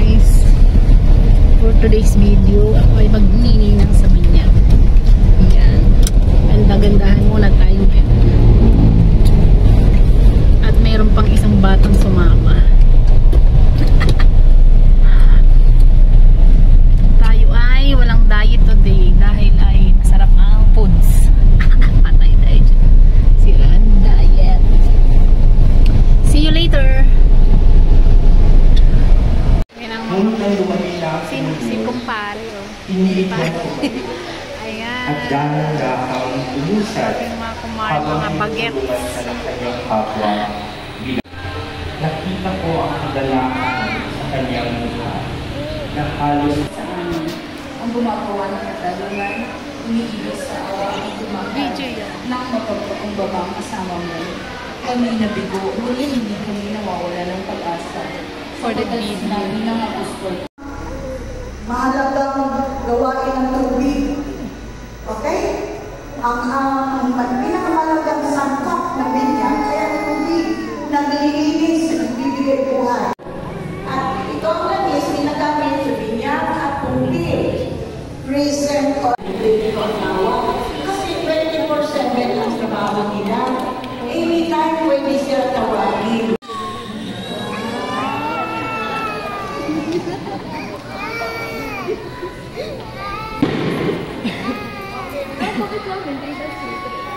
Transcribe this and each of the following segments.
guys, for today's video ako ay magnininang sa Binyag. Ayan, ganda-gandahan muna tayo at mayroon pang isang batang sumama. Tayo ay walang diet today dahil ay masarap ang foods. Patay tayo dyan, sila ang diet. See you later. Si kumpare, oh. Ayan. At dahil ang umusad mga kumare, mga bagets. Nakita ko ang kagalakan sa kanyang mukha na halos ang gumagawa ng katalungan, umiibig sa awa at Video yan. ng mapagpakumbabang kasama mo. Kami nabigo, ngunit hindi kami nawawala ng pag-asa. For the video. Namin ng apostol. Mahalagang gawain ng tubig. Okay? Ang pinakamalagang sangkap na binyag ay ang tubig. Naglilinis, nagbibigay buhay. At ito ang langis, ginagamit sa binyag at tubig. Present or dito ang tawag. Kasi 24/7 ang trabaho nila. Anytime pwede sila tawagin.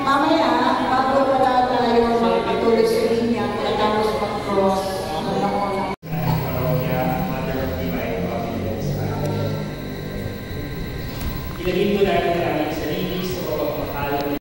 Mamaya, bago pala tayo magpatuloy sa linya, tapos mag-cross. Ilagin mo natin ang aming sarili sa pagmamahal.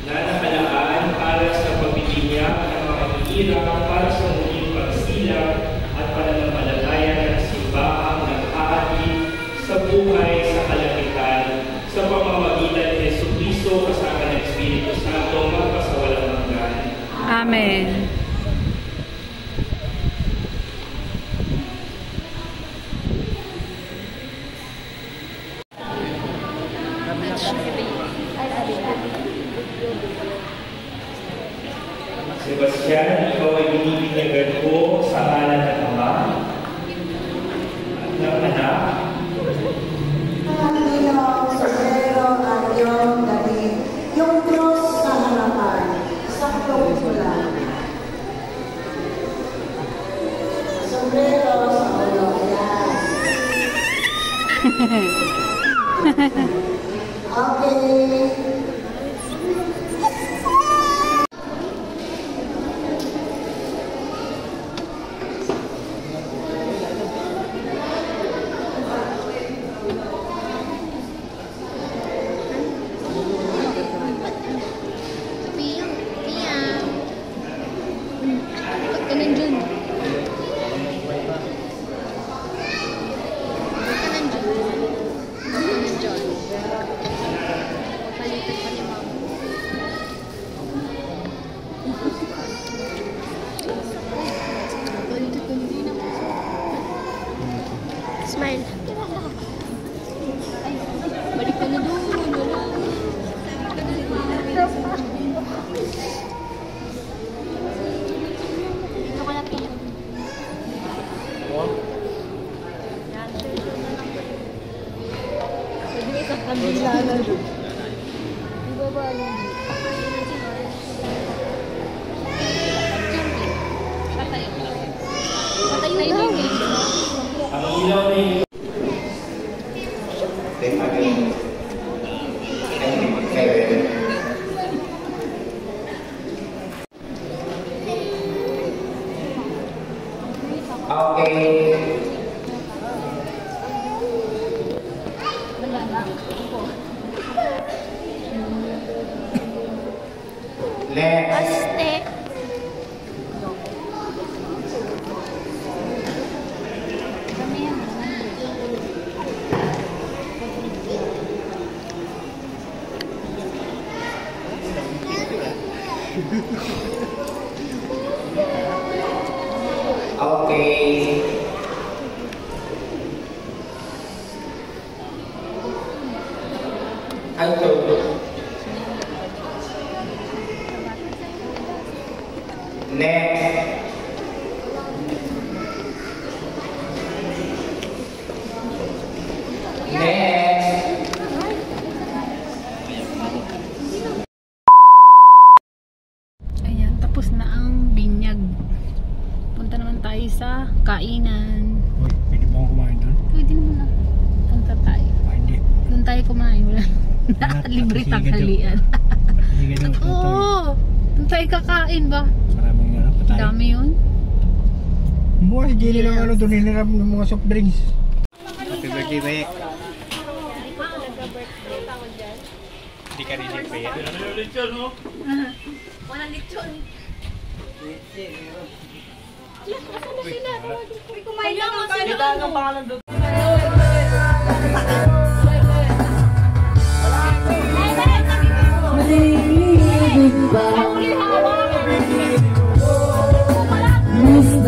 Nanakalaan para sa pagbibinyag ng mga hihirap para sa muling pagsilang at pananampalataya ng simbahang nag-aatid sa buhay sa kalangitan sa pamamagitan ni Jesucristo kasama ng Espiritu Santo magpasawalang hanggan. Amen. Sebastian, ikaw ay binibinyagan ko sa ngalan ng Ama at ng Anak. Panginoong Sobrero at iyong David, yung cross sa harapan, saktong mula. Sobrero sa ulo, yan. Okay. Smile. Balik ka na doon. Dito ka na to. Pwede ka kabila na doon. Di ba ba? Patayo. Patayo daw. Ang ilaw na ito. Okay. Let's Okay. Ito. Next. Next. Ayan, tapos na ang binyag. Punta naman tayo sa kainan. Uy, pwede mo kumain doon? Pwede naman na. Punta tayo. Ah, hindi. Doon tayo kumain. Wala. Libre tanghalian. Sige daw. Oo. Doon tayo kakain ba? Maraming nga patay. Dami yun. Bukas jelly lang ano doon hiniram ng mga soft drinks. Happy birthday, Baye. Hindi ka rin yung Baye. Walang lechon. Kumain lang ako sila.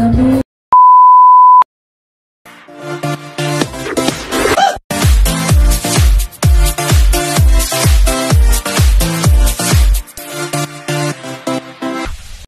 Goodbye.